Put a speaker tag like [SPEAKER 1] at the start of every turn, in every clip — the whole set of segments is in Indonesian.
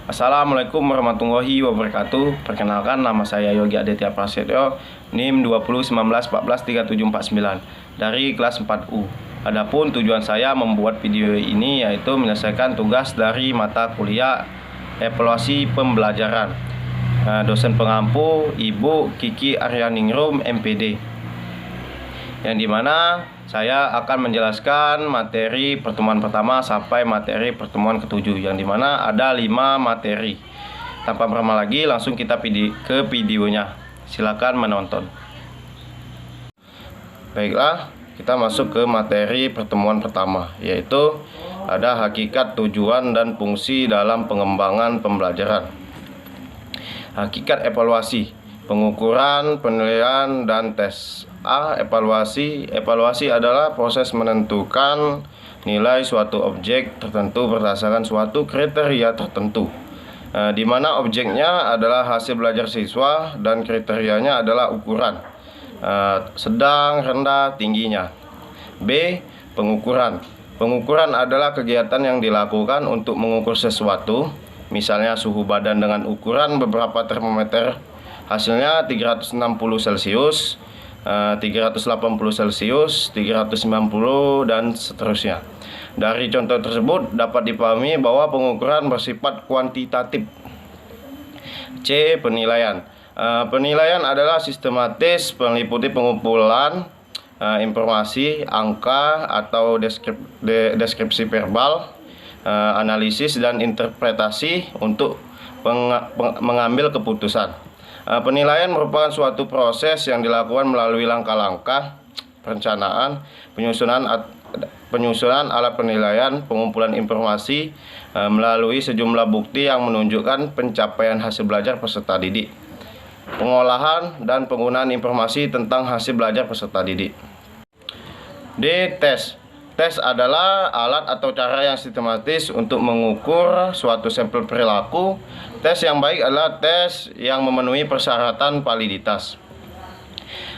[SPEAKER 1] Assalamualaikum warahmatullahi wabarakatuh. Perkenalkan, nama saya Yogi Aditya Prasetyo, NIM 2019143749 dari kelas 4U. Adapun tujuan saya membuat video ini yaitu menyelesaikan tugas dari mata kuliah evaluasi pembelajaran. Dosen pengampu Ibu Kiki Aryaningrum MPD, yang dimana saya akan menjelaskan materi pertemuan pertama sampai materi pertemuan ketujuh, yang dimana ada 5 materi. Tanpa berlama lagi, langsung kita ke videonya. Silakan menonton. Baiklah, kita masuk ke materi pertemuan pertama, yaitu ada hakikat, tujuan, dan fungsi dalam pengembangan pembelajaran. Hakikat evaluasi, pengukuran, penilaian, dan tes. Evaluasi adalah proses menentukan nilai suatu objek tertentu berdasarkan suatu kriteria tertentu, di mana objeknya adalah hasil belajar siswa dan kriterianya adalah ukuran, sedang, rendah, tingginya. B. Pengukuran adalah kegiatan yang dilakukan untuk mengukur sesuatu, misalnya suhu badan dengan ukuran beberapa termometer, hasilnya 360 Celcius, 380 Celcius, 390, dan seterusnya. Dari contoh tersebut dapat dipahami bahwa pengukuran bersifat kuantitatif. C. Penilaian. Penilaian adalah sistematis meliputi pengumpulan informasi, angka atau deskripsi verbal, analisis dan interpretasi untuk mengambil keputusan. Penilaian merupakan suatu proses yang dilakukan melalui langkah-langkah perencanaan, penyusunan alat penilaian, pengumpulan informasi melalui sejumlah bukti yang menunjukkan pencapaian hasil belajar peserta didik, pengolahan dan penggunaan informasi tentang hasil belajar peserta didik. D. Tes. Tes adalah alat atau cara yang sistematis untuk mengukur suatu sampel perilaku. Tes yang baik adalah tes yang memenuhi persyaratan validitas.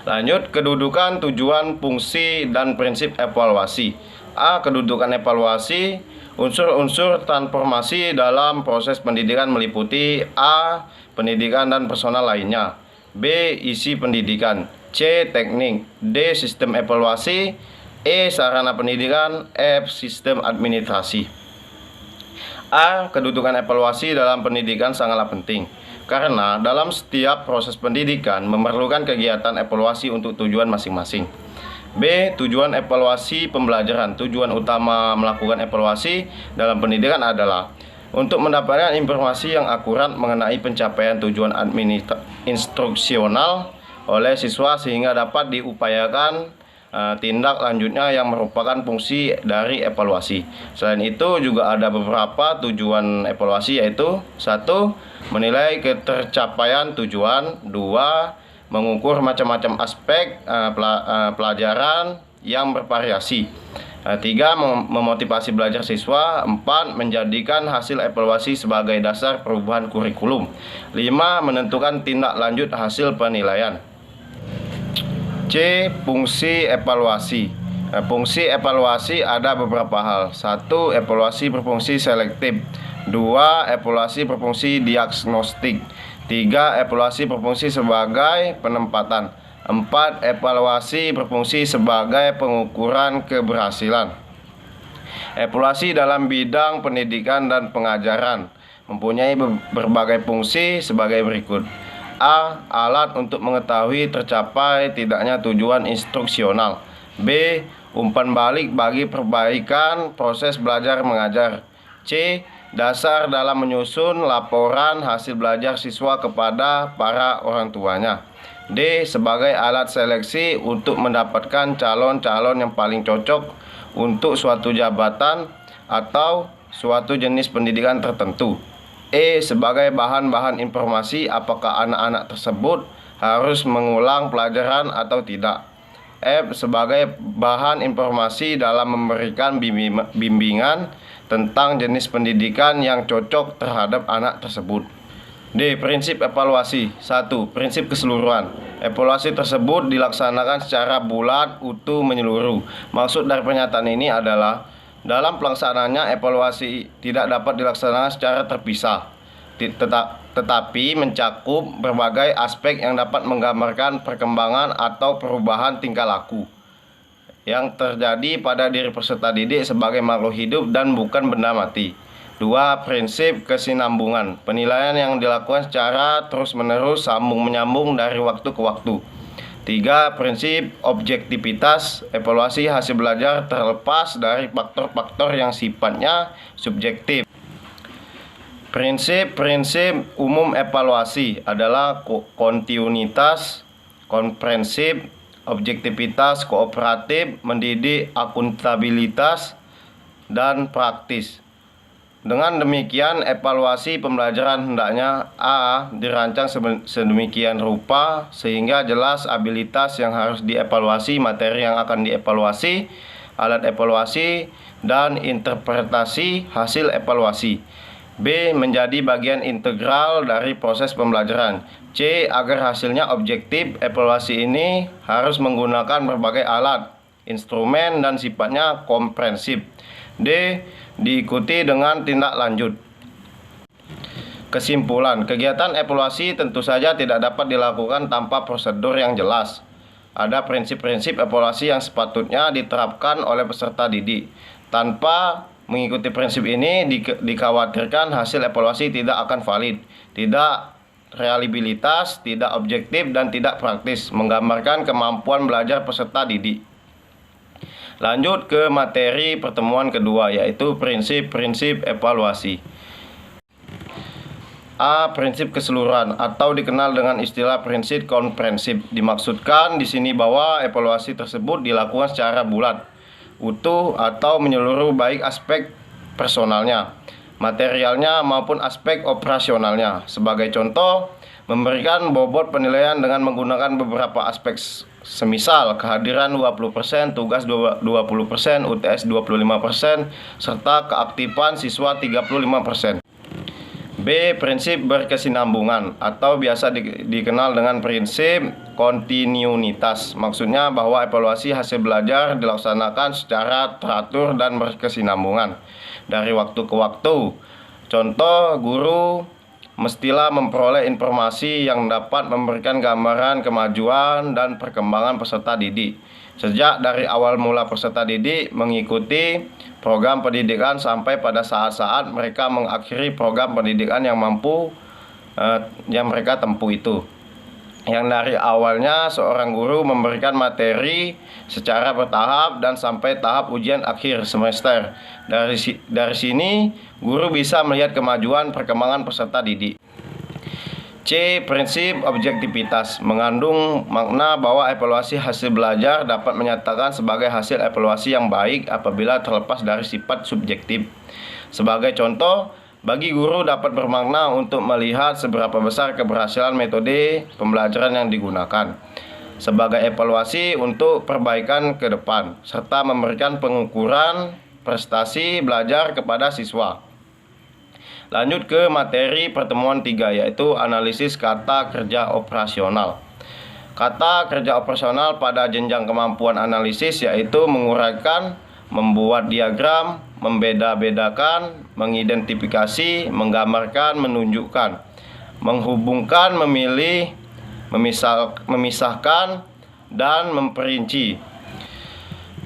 [SPEAKER 1] Lanjut, kedudukan, tujuan, fungsi, dan prinsip evaluasi. A. Kedudukan evaluasi. Unsur-unsur transformasi dalam proses pendidikan meliputi A. Pendidikan dan personal lainnya. B. Isi pendidikan. C. Teknik. D. Sistem evaluasi. E. Sarana pendidikan. F. Sistem administrasi. A. Kedudukan evaluasi dalam pendidikan sangatlah penting, karena dalam setiap proses pendidikan memerlukan kegiatan evaluasi untuk tujuan masing-masing. B. Tujuan evaluasi pembelajaran. Tujuan utama melakukan evaluasi dalam pendidikan adalah untuk mendapatkan informasi yang akurat mengenai pencapaian tujuan instruksional oleh siswa sehingga dapat diupayakan tindak lanjutnya yang merupakan fungsi dari evaluasi. Selain itu juga ada beberapa tujuan evaluasi, yaitu 1. Menilai ketercapaian tujuan. 2. Mengukur macam-macam aspek pelajaran yang bervariasi. 3. Memotivasi belajar siswa. 4. Menjadikan hasil evaluasi sebagai dasar perubahan kurikulum. 5. Menentukan tindak lanjut hasil penilaian. C. Fungsi evaluasi. Fungsi evaluasi ada beberapa hal. 1. Evaluasi berfungsi selektif. 2. Evaluasi berfungsi diagnostik. 3. Evaluasi berfungsi sebagai penempatan. 4. Evaluasi berfungsi sebagai pengukuran keberhasilan. Evaluasi dalam bidang pendidikan dan pengajaran mempunyai berbagai fungsi sebagai berikut. A. Alat untuk mengetahui tercapai tidaknya tujuan instruksional. B. Umpan balik bagi perbaikan proses belajar mengajar. C. Dasar dalam menyusun laporan hasil belajar siswa kepada para orang tuanya. D. Sebagai alat seleksi untuk mendapatkan calon-calon yang paling cocok untuk suatu jabatan atau suatu jenis pendidikan tertentu. E. Sebagai bahan-bahan informasi apakah anak-anak tersebut harus mengulang pelajaran atau tidak. F. Sebagai bahan informasi dalam memberikan bimbingan tentang jenis pendidikan yang cocok terhadap anak tersebut. D. Prinsip evaluasi. 1. Prinsip keseluruhan. Evaluasi tersebut dilaksanakan secara bulat, utuh, menyeluruh. Maksud dari pernyataan ini adalah dalam pelaksanaannya evaluasi tidak dapat dilaksanakan secara terpisah. tetapi mencakup berbagai aspek yang dapat menggambarkan perkembangan atau perubahan tingkah laku yang terjadi pada diri peserta didik sebagai makhluk hidup dan bukan benda mati. 2. Prinsip kesinambungan. Penilaian yang dilakukan secara terus-menerus sambung-menyambung dari waktu ke waktu. 3. Prinsip objektivitas. Evaluasi hasil belajar terlepas dari faktor-faktor yang sifatnya subjektif. Prinsip-prinsip umum evaluasi adalah kontinuitas, komprehensif, objektivitas, kooperatif, mendidik, akuntabilitas, dan praktis. Dengan demikian, evaluasi pembelajaran hendaknya A. Dirancang sedemikian rupa sehingga jelas abilitas yang harus dievaluasi, materi yang akan dievaluasi, alat evaluasi, dan interpretasi hasil evaluasi. B. Menjadi bagian integral dari proses pembelajaran. C. Agar hasilnya objektif, evaluasi ini harus menggunakan berbagai alat, instrumen, dan sifatnya komprehensif. D. Diikuti dengan tindak lanjut. Kesimpulan, kegiatan evaluasi tentu saja tidak dapat dilakukan tanpa prosedur yang jelas. Ada prinsip-prinsip evaluasi yang sepatutnya diterapkan oleh peserta didik. Tanpa mengikuti prinsip ini, dikhawatirkan hasil evaluasi tidak akan valid, tidak reliabilitas, tidak objektif, dan tidak praktis, menggambarkan kemampuan belajar peserta didik. Lanjut ke materi pertemuan kedua, yaitu prinsip-prinsip evaluasi. A. Prinsip keseluruhan atau dikenal dengan istilah prinsip komprehensif. Dimaksudkan di sini bahwa evaluasi tersebut dilakukan secara bulat, utuh, atau menyeluruh baik aspek personalnya, materialnya, maupun aspek operasionalnya. Sebagai contoh, memberikan bobot penilaian dengan menggunakan beberapa aspek semisal kehadiran 20%, tugas 20%, UTS 25%, serta keaktifan siswa 35%. B. Prinsip berkesinambungan atau biasa dikenal dengan prinsip kontinuitas. Maksudnya bahwa evaluasi hasil belajar dilaksanakan secara teratur dan berkesinambungan dari waktu ke waktu. Contoh, guru mestilah memperoleh informasi yang dapat memberikan gambaran kemajuan dan perkembangan peserta didik sejak dari awal mula peserta didik mengikuti program pendidikan sampai pada saat-saat mereka mengakhiri program pendidikan yang mereka tempuh itu. Yang dari awalnya seorang guru memberikan materi secara bertahap dan sampai tahap ujian akhir semester. Dari sini guru bisa melihat kemajuan perkembangan peserta didik. C. Prinsip objektivitas mengandung makna bahwa evaluasi hasil belajar dapat menyatakan sebagai hasil evaluasi yang baik apabila terlepas dari sifat subjektif. Sebagai contoh, bagi guru dapat bermakna untuk melihat seberapa besar keberhasilan metode pembelajaran yang digunakan sebagai evaluasi untuk perbaikan ke depan, serta memberikan pengukuran prestasi belajar kepada siswa. Lanjut ke materi pertemuan 3, yaitu analisis kata kerja operasional. Kata kerja operasional pada jenjang kemampuan analisis yaitu menguraikan, membuat diagram, membeda-bedakan, mengidentifikasi, menggambarkan, menunjukkan, menghubungkan, memilih, memisahkan, dan memperinci.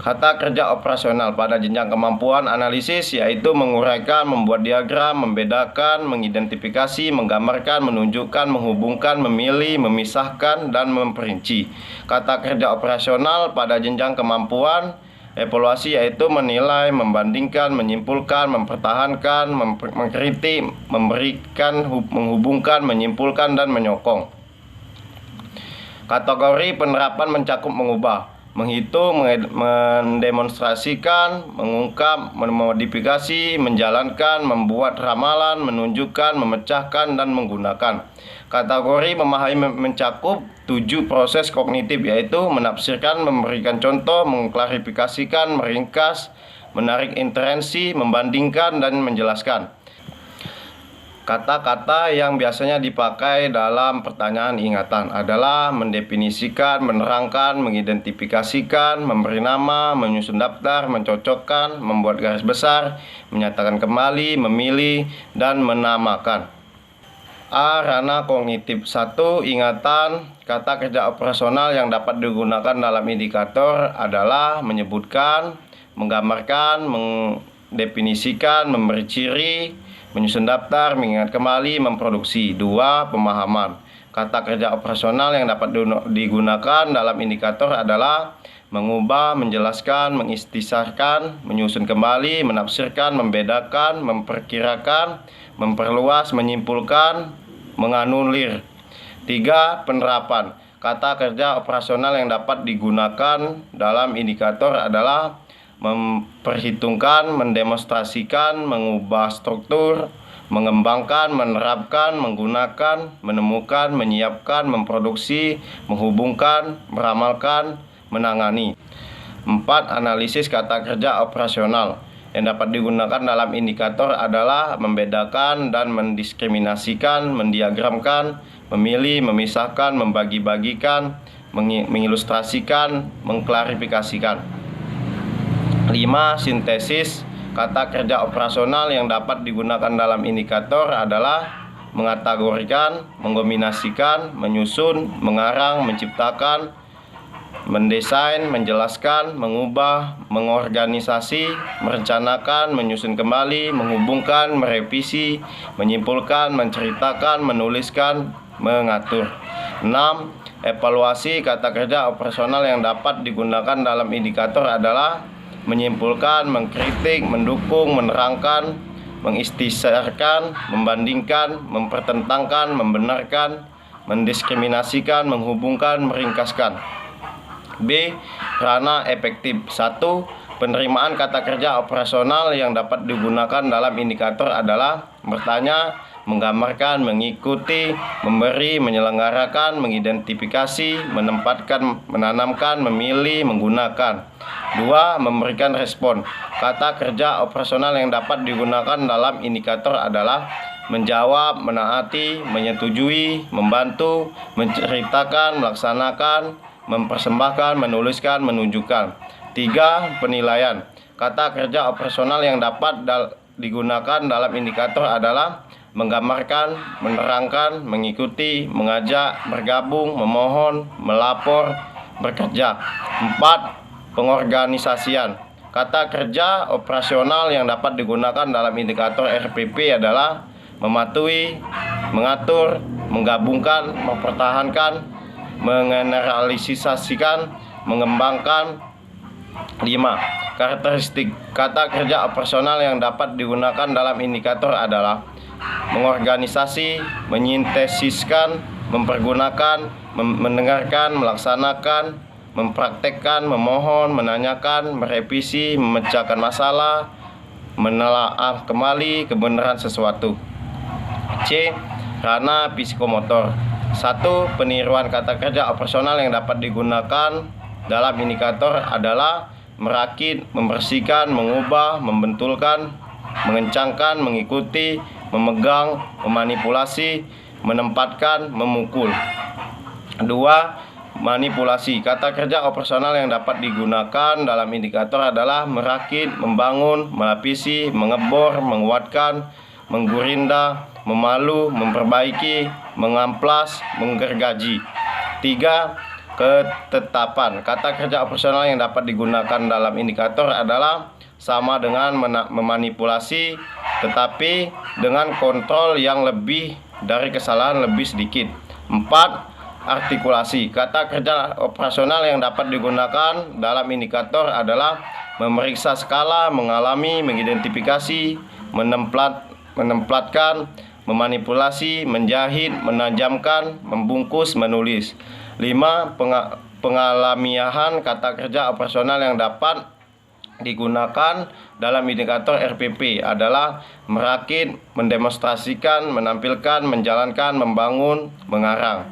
[SPEAKER 1] Kata kerja operasional pada jenjang kemampuan analisis yaitu menguraikan, membuat diagram, membedakan, mengidentifikasi, menggambarkan, menunjukkan, menghubungkan, memilih, memisahkan, dan memperinci. Kata kerja operasional pada jenjang kemampuan evaluasi yaitu menilai, membandingkan, menyimpulkan, mempertahankan, mengkritik, memberikan, menghubungkan, menyimpulkan, dan menyokong. Kategori penerapan mencakup mengubah, menghitung, mendemonstrasikan, mengungkap, memodifikasi, menjalankan, membuat ramalan, menunjukkan, memecahkan, dan menggunakan. Kategori memahami mencakup 7 proses kognitif yaitu menafsirkan, memberikan contoh, mengklarifikasikan, meringkas, menarik inferensi, membandingkan, dan menjelaskan. Kata-kata yang biasanya dipakai dalam pertanyaan ingatan adalah mendefinisikan, menerangkan, mengidentifikasikan, memberi nama, menyusun daftar, mencocokkan, membuat garis besar, menyatakan kembali, memilih, dan menamakan. A. Ranah kognitif. 1. Ingatan. Kata kerja operasional yang dapat digunakan dalam indikator adalah menyebutkan, menggambarkan, mendefinisikan, memberi ciri, menyusun daftar, mengingat kembali, memproduksi. 2. Pemahaman. Kata kerja operasional yang dapat digunakan dalam indikator adalah mengubah, menjelaskan, mengistisarkan, menyusun kembali, menafsirkan, membedakan, memperkirakan, memperluas, menyimpulkan, menganulir. 3. Penerapan. Kata kerja operasional yang dapat digunakan dalam indikator adalah memperhitungkan, mendemonstrasikan, mengubah struktur, mengembangkan, menerapkan, menggunakan, menemukan, menyiapkan, memproduksi, menghubungkan, meramalkan, menangani. 4. Analisis kata kerja operasional yang dapat digunakan dalam indikator adalah membedakan dan mendiskriminasikan, mendiagramkan, memilih, memisahkan, membagi-bagikan, mengilustrasikan, mengklarifikasikan. 5. Sintesis kata kerja operasional yang dapat digunakan dalam indikator adalah mengategorikan, mengombinasikan, menyusun, mengarang, menciptakan, mendesain, menjelaskan, mengubah, mengorganisasi, merencanakan, menyusun kembali, menghubungkan, merevisi, menyimpulkan, menceritakan, menuliskan, mengatur. 6. Evaluasi kata kerja operasional yang dapat digunakan dalam indikator adalah menyimpulkan, mengkritik, mendukung, menerangkan, mengistisarkan, membandingkan, mempertentangkan, membenarkan, mendiskriminasikan, menghubungkan, meringkaskan. B. Ranah efektif. 1. Penerimaan kata kerja operasional yang dapat digunakan dalam indikator adalah bertanya, menggambarkan, mengikuti, memberi, menyelenggarakan, mengidentifikasi, menempatkan, menanamkan, memilih, menggunakan. 2. Memberikan respon. Kata kerja operasional yang dapat digunakan dalam indikator adalah menjawab, menaati, menyetujui, membantu, menceritakan, melaksanakan, mempersembahkan, menuliskan, menunjukkan. 3. Penilaian. Kata kerja operasional yang dapat digunakan dalam indikator adalah menggambarkan, menerangkan, mengikuti, mengajak, bergabung, memohon, melapor, bekerja. 4. Pengorganisasian. Kata kerja operasional yang dapat digunakan dalam indikator RPP adalah mematuhi, mengatur, menggabungkan, mempertahankan, mengeneralisasikan, mengembangkan. 5. Karakteristik. Kata kerja operasional yang dapat digunakan dalam indikator adalah mengorganisasi, menyintesiskan, mempergunakan, mendengarkan, melaksanakan, mempraktekkan, memohon, menanyakan, merevisi, memecahkan masalah, menelaah kembali kebenaran sesuatu. C. Ranah psikomotor. 1. Peniruan kata kerja operasional yang dapat digunakan dalam indikator adalah merakit, membersihkan, mengubah, membentulkan, mengencangkan, mengikuti, memegang, memanipulasi, menempatkan, memukul. 2. Manipulasi. Kata kerja operasional yang dapat digunakan dalam indikator adalah merakit, membangun, melapisi, mengebor, menguatkan, menggurinda, memalu, memperbaiki, mengamplas, menggergaji. 3. Ketetapan. Kata kerja operasional yang dapat digunakan dalam indikator adalah sama dengan memanipulasi, tetapi dengan kontrol yang lebih dari kesalahan lebih sedikit. 4. Artikulasi. Kata kerja operasional yang dapat digunakan dalam indikator adalah memeriksa skala, mengalami, mengidentifikasi, menemplatkan, memanipulasi, menjahit, menajamkan, membungkus, menulis. 5. Pengalamiahan. Kata kerja operasional yang dapat digunakan dalam indikator RPP adalah merakit, mendemonstrasikan, menampilkan, menjalankan, membangun, mengarang.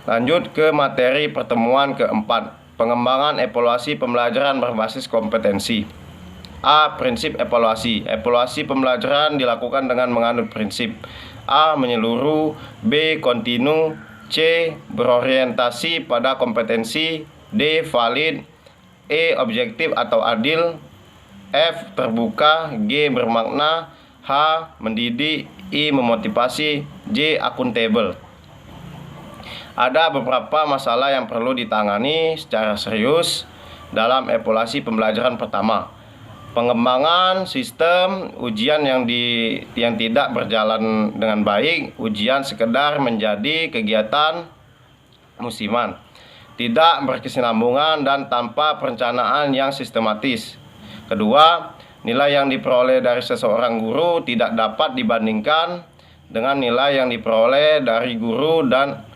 [SPEAKER 1] Lanjut ke materi pertemuan keempat, pengembangan evaluasi pembelajaran berbasis kompetensi. A. Prinsip evaluasi. Evaluasi pembelajaran dilakukan dengan menganut prinsip A. Menyeluruh, B. Kontinu, C. Berorientasi pada kompetensi, D. Valid, E. Objektif atau adil, F. Terbuka, G. Bermakna, H. H. Mendidik. I. Memotivasi. J. Akuntabel. Ada beberapa masalah yang perlu ditangani secara serius dalam evaluasi pembelajaran. Pertama, pengembangan sistem ujian yang tidak berjalan dengan baik. Ujian sekedar menjadi kegiatan musiman, tidak berkesinambungan dan tanpa perencanaan yang sistematis. Kedua, nilai yang diperoleh dari seseorang guru tidak dapat dibandingkan dengan nilai yang diperoleh dari guru dan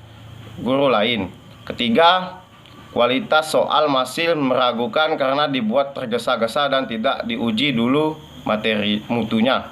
[SPEAKER 1] guru lain. Ketiga, kualitas soal masih meragukan karena dibuat tergesa-gesa dan tidak diuji dulu materi mutunya.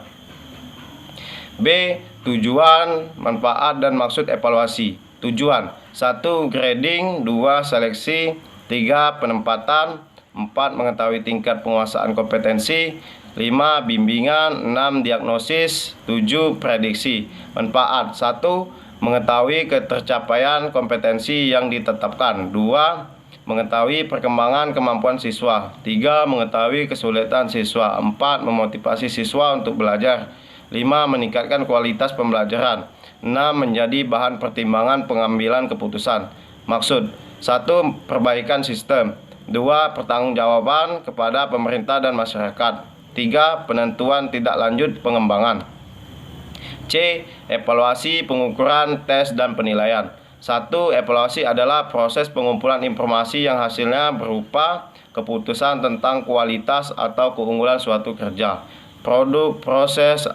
[SPEAKER 1] B. Tujuan, manfaat, dan maksud evaluasi. Tujuan: 1. Grading. 2. Seleksi. 3. Penempatan. 4. Mengetahui tingkat penguasaan kompetensi. 5. Bimbingan. 6. Diagnosis. 7. Prediksi. Manfaat: 1. Mengetahui ketercapaian kompetensi yang ditetapkan. 2. Mengetahui perkembangan kemampuan siswa. 3. Mengetahui kesulitan siswa. 4. Memotivasi siswa untuk belajar. 5. Meningkatkan kualitas pembelajaran. 6. Menjadi bahan pertimbangan pengambilan keputusan. Maksud: 1. Perbaikan sistem. 2. Pertanggungjawaban kepada pemerintah dan masyarakat. 3. Penentuan tindak lanjut pengembangan. C. Evaluasi, pengukuran, tes, dan penilaian. 1. Evaluasi adalah proses pengumpulan informasi yang hasilnya berupa keputusan tentang kualitas atau keunggulan suatu kerja, produk, proses,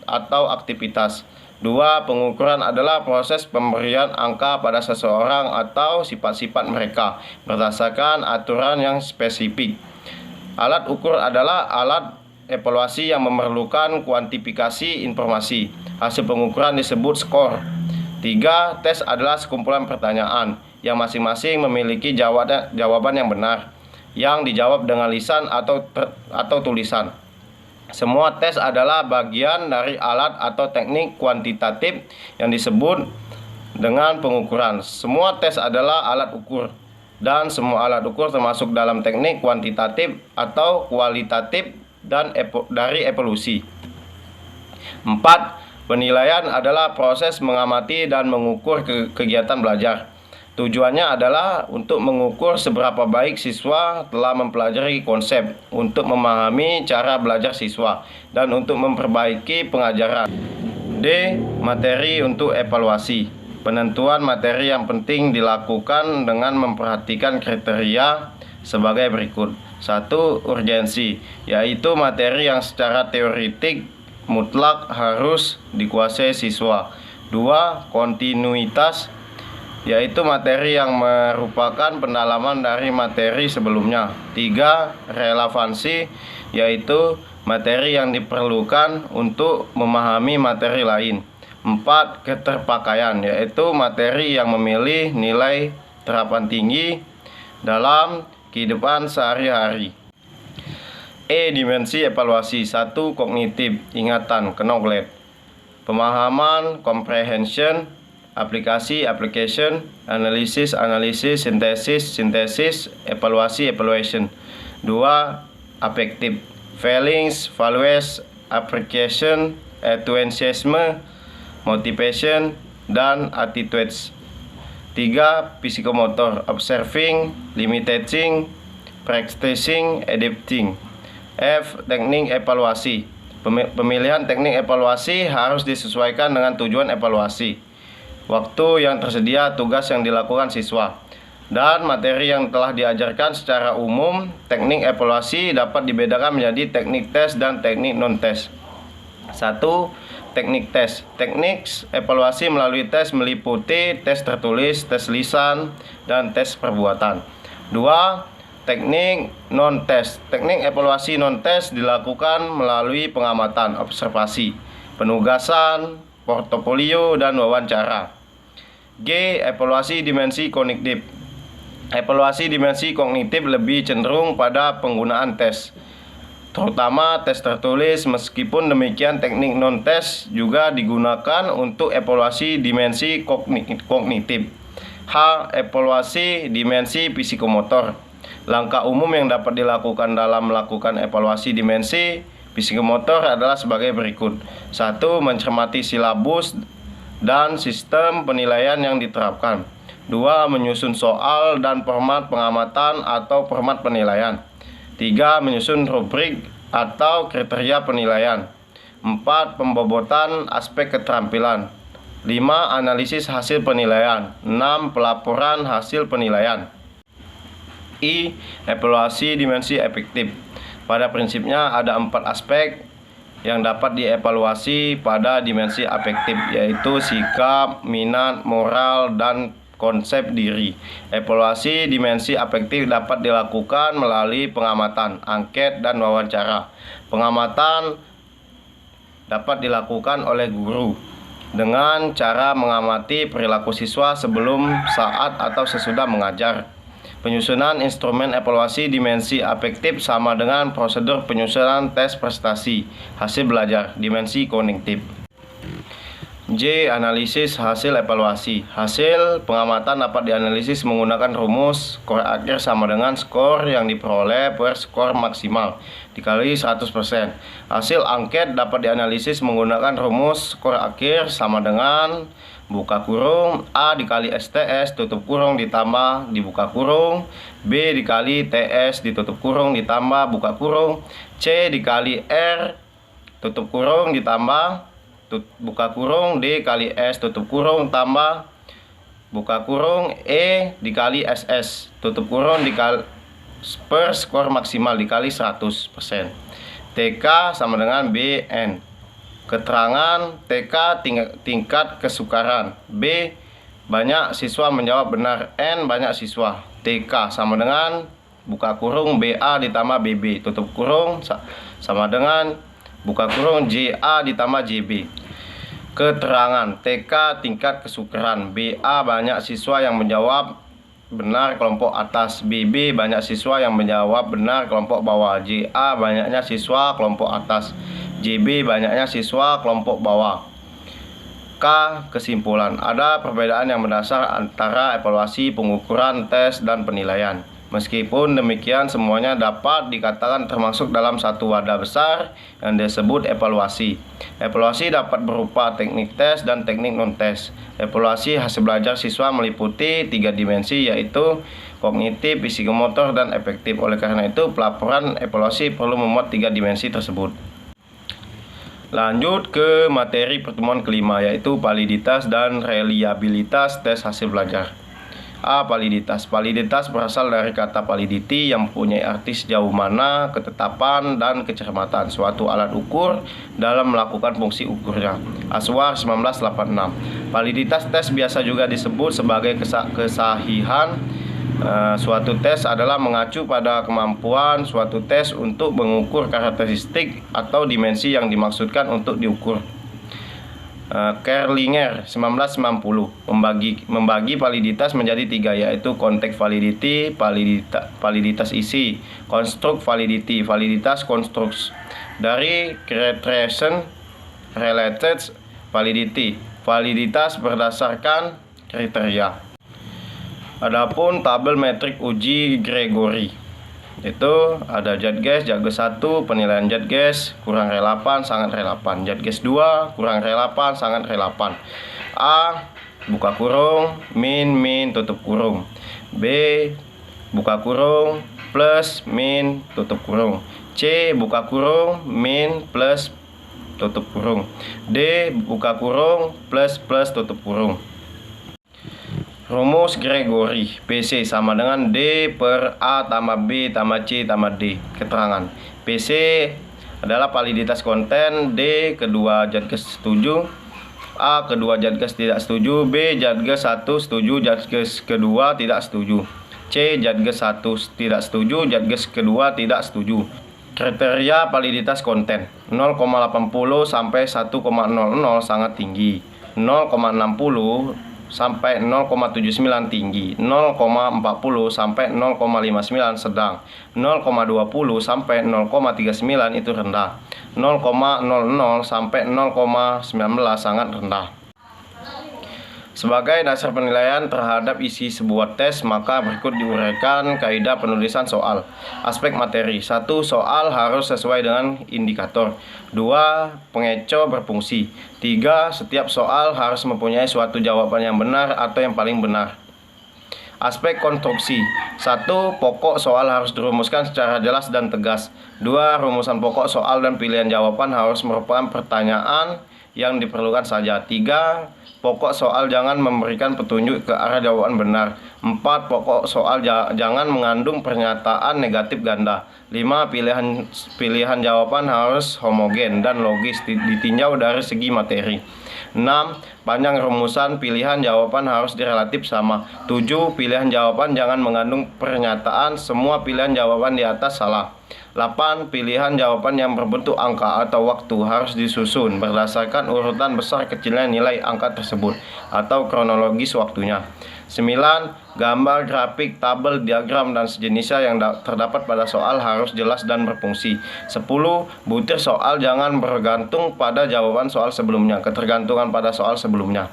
[SPEAKER 1] atau aktivitas. 2. Pengukuran adalah proses pemberian angka pada seseorang atau sifat-sifat mereka berdasarkan aturan yang spesifik. Alat ukur adalah alat evaluasi yang memerlukan kuantifikasi informasi. Hasil pengukuran disebut skor. 3. Tes adalah sekumpulan pertanyaan yang masing-masing memiliki jawaban yang benar, yang dijawab dengan lisan atau tulisan. Semua tes adalah bagian dari alat atau teknik kuantitatif yang disebut dengan pengukuran. Semua tes adalah alat ukur, dan semua alat ukur termasuk dalam teknik kuantitatif atau kualitatif dan dari evolusi. 4. Penilaian adalah proses mengamati dan mengukur kegiatan belajar. Tujuannya adalah untuk mengukur seberapa baik siswa telah mempelajari konsep, untuk memahami cara belajar siswa, dan untuk memperbaiki pengajaran. D. Materi untuk evaluasi. Penentuan materi yang penting dilakukan dengan memperhatikan kriteria sebagai berikut. 1. Urgensi, yaitu materi yang secara teoretik mutlak harus dikuasai siswa. 2. Kontinuitas, yaitu materi yang merupakan pendalaman dari materi sebelumnya. 3. Relevansi, yaitu materi yang diperlukan untuk memahami materi lain. 4. Keterpakaian, yaitu materi yang memiliki nilai terapan tinggi dalam kehidupan sehari-hari. E. Dimensi evaluasi. 1. Kognitif, ingatan, knowledge. Pemahaman, comprehension. Aplikasi, application. Analisis, analysis. Sintesis, synthesis. Evaluasi, evaluation. 2. Affective, feelings, values, application, enthusiasm, motivation, dan attitudes. 3. Psikomotor, observing, limiting, practicing, adapting. F. Teknik evaluasi. Pemilihan teknik evaluasi harus disesuaikan dengan tujuan evaluasi, waktu yang tersedia, tugas yang dilakukan siswa, dan materi yang telah diajarkan. Secara umum, teknik evaluasi dapat dibedakan menjadi teknik tes dan teknik non-tes. 1. Teknik tes. Teknik evaluasi melalui tes meliputi tes tertulis, tes lisan, dan tes perbuatan. 2. Teknik non-tes. Teknik evaluasi non-tes dilakukan melalui pengamatan, observasi, penugasan, portofolio, dan wawancara. G. Evaluasi dimensi kognitif. Evaluasi dimensi kognitif lebih cenderung pada penggunaan tes, terutama tes tertulis. Meskipun demikian, teknik non-tes juga digunakan untuk evaluasi dimensi kognitif. H. Evaluasi dimensi psikomotor. Langkah umum yang dapat dilakukan dalam melakukan evaluasi dimensi psikomotor adalah sebagai berikut. 1. Mencermati silabus dan sistem penilaian yang diterapkan. 2. Menyusun soal dan format pengamatan atau format penilaian. 3. Menyusun rubrik atau kriteria penilaian. 4. Pembobotan aspek keterampilan. 5. Analisis hasil penilaian. 6. Pelaporan hasil penilaian. I. Evaluasi dimensi efektif. Pada prinsipnya ada 4 aspek yang dapat dievaluasi pada dimensi afektif, yaitu sikap, minat, moral, dan konsep diri. Evaluasi dimensi afektif dapat dilakukan melalui pengamatan, angket, dan wawancara. Pengamatan dapat dilakukan oleh guru dengan cara mengamati perilaku siswa sebelum, saat, atau sesudah mengajar. Penyusunan instrumen evaluasi dimensi afektif sama dengan prosedur penyusunan tes prestasi hasil belajar dimensi kognitif. J. Analisis hasil evaluasi. Hasil pengamatan dapat dianalisis menggunakan rumus skor akhir sama dengan skor yang diperoleh per skor maksimal dikali 100%. Hasil angket dapat dianalisis menggunakan rumus skor akhir sama dengan buka kurung A dikali STS tutup kurung ditambah dibuka kurung, B dikali TS ditutup kurung ditambah buka kurung, C dikali R tutup kurung ditambah buka kurung, D kali S tutup kurung tambah buka kurung, E dikali SS tutup kurung dikali per skor maksimal dikali 100%. TK sama dengan BN. Keterangan TK tingkat kesukaran. B. Banyak siswa menjawab benar. N. Banyak siswa. TK sama dengan buka kurung BA ditambah BB tutup kurung sama dengan buka kurung JA ditambah JB. Keterangan TK tingkat kesukaran. BA banyak siswa yang menjawab benar kelompok atas. BB banyak siswa yang menjawab benar kelompok bawah. JA banyaknya siswa kelompok atas. JB banyaknya siswa kelompok bawah. K. Kesimpulan. Ada perbedaan yang mendasar antara evaluasi, pengukuran, tes, dan penilaian. Meskipun demikian, semuanya dapat dikatakan termasuk dalam satu wadah besar yang disebut evaluasi. Evaluasi dapat berupa teknik tes dan teknik non-tes. Evaluasi hasil belajar siswa meliputi 3 dimensi, yaitu kognitif, psikomotor, dan efektif. Oleh karena itu, pelaporan evaluasi perlu memuat 3 dimensi tersebut. Lanjut ke materi pertemuan kelima, yaitu validitas dan reliabilitas tes hasil belajar. A. Validitas. Validitas berasal dari kata validity yang mempunyai arti sejauh mana ketetapan dan kecermatan suatu alat ukur dalam melakukan fungsi ukurnya. Aswar 1986. Validitas tes biasa juga disebut sebagai kesahihan. Suatu tes adalah mengacu pada kemampuan suatu tes untuk mengukur karakteristik atau dimensi yang dimaksudkan untuk diukur. Kerlinger 1990 membagi validitas menjadi 3, yaitu konteks validity, validitas isi, construct validity, validitas konstruks. Dari creation related validity, validitas berdasarkan kriteria. Adapun tabel metrik uji Gregory, itu ada Jadges 1, penilaian Jadges kurang relevan, sangat relevan. Jadges 2, kurang relevan, sangat relevan. A. Buka kurung, min, tutup kurung. B. Buka kurung, plus, min, tutup kurung. C. Buka kurung, min, plus, tutup kurung. D. Buka kurung, plus, tutup kurung. Rumus Gregory PC sama dengan D per A tambah B tambah C tambah D. Keterangan PC adalah validitas konten, D kedua Jadges setuju, A kedua Jadges tidak setuju, B Jadges 1 setuju, Jadges kedua tidak setuju, C Jadges 1 tidak setuju, Jadges kedua tidak setuju. Kriteria validitas konten 0,80 sampai 1,00 sangat tinggi, 0,60 sampai 0,79 tinggi, 0,40 sampai 0,59 sedang, 0,20 sampai 0,39 itu rendah, 0,00 sampai 0,19 sangat rendah. Sebagai dasar penilaian terhadap isi sebuah tes, maka berikut diuraikan kaidah penulisan soal. Aspek materi. 1. Soal harus sesuai dengan indikator. 2. Pengeco berfungsi. 3. Setiap soal harus mempunyai suatu jawaban yang benar atau yang paling benar. Aspek konstruksi. 1. Pokok soal harus dirumuskan secara jelas dan tegas. 2. Rumusan pokok soal dan pilihan jawaban harus merupakan pertanyaan yang diperlukan saja. 3. Pokok soal jangan memberikan petunjuk ke arah jawaban benar. 4. Pokok soal jangan mengandung pernyataan negatif ganda. 5. Pilihan jawaban harus homogen dan logis ditinjau dari segi materi. 6. Panjang rumusan pilihan jawaban harus direlatif sama. 7. Pilihan jawaban jangan mengandung pernyataan semua pilihan jawaban di atas salah. 8. Pilihan jawaban yang berbentuk angka atau waktu harus disusun berdasarkan urutan besar kecilnya nilai angka tersebut atau kronologis waktunya. 9. Gambar, grafik, tabel, diagram, dan sejenisnya yang terdapat pada soal harus jelas dan berfungsi. 10. Butir soal jangan bergantung pada jawaban soal sebelumnya, ketergantungan pada soal sebelumnya.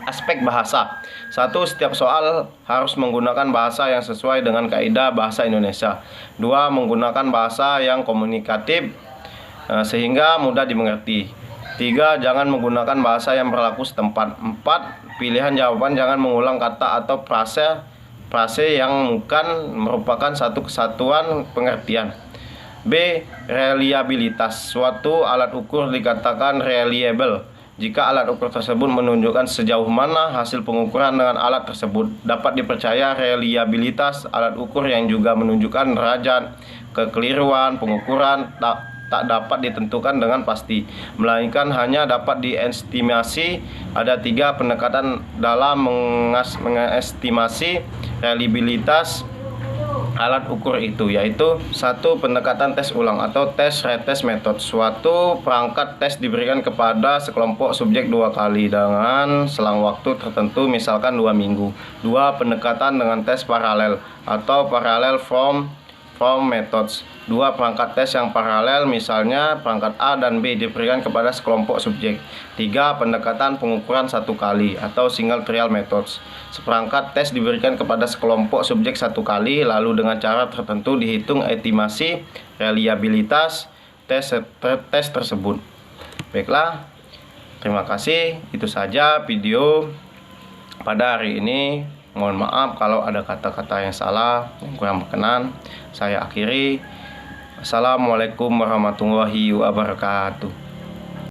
[SPEAKER 1] Aspek bahasa. 1. Setiap soal harus menggunakan bahasa yang sesuai dengan kaidah bahasa Indonesia. 2. Menggunakan bahasa yang komunikatif sehingga mudah dimengerti. 3. Jangan menggunakan bahasa yang berlaku setempat. 4. Pilihan jawaban jangan mengulang kata atau frase yang bukan merupakan satu kesatuan pengertian. B. Reliabilitas. Suatu alat ukur dikatakan reliable jika alat ukur tersebut menunjukkan sejauh mana hasil pengukuran dengan alat tersebut dapat dipercaya. Reliabilitas alat ukur yang juga menunjukkan derajat kekeliruan pengukuran tak dapat ditentukan dengan pasti, melainkan hanya dapat diestimasi. Ada 3 pendekatan dalam mengestimasi reliabilitas alat ukur itu, yaitu 1. Pendekatan tes ulang atau tes retest method. Suatu perangkat tes diberikan kepada sekelompok subjek 2 kali dengan selang waktu tertentu, misalkan 2 minggu. 2. Pendekatan dengan tes paralel atau parallel from methods. 2. Perangkat tes yang paralel, misalnya perangkat A dan B, diberikan kepada sekelompok subjek. 3. Pendekatan pengukuran 1 kali atau single trial methods. Seperangkat tes diberikan kepada sekelompok subjek 1 kali, lalu dengan cara tertentu dihitung estimasi reliabilitas tes tersebut. Baiklah, terima kasih. Itu saja video pada hari ini. Mohon maaf kalau ada kata-kata yang salah, yang kurang berkenan. Saya akhiri. Assalamualaikum warahmatullahi wabarakatuh.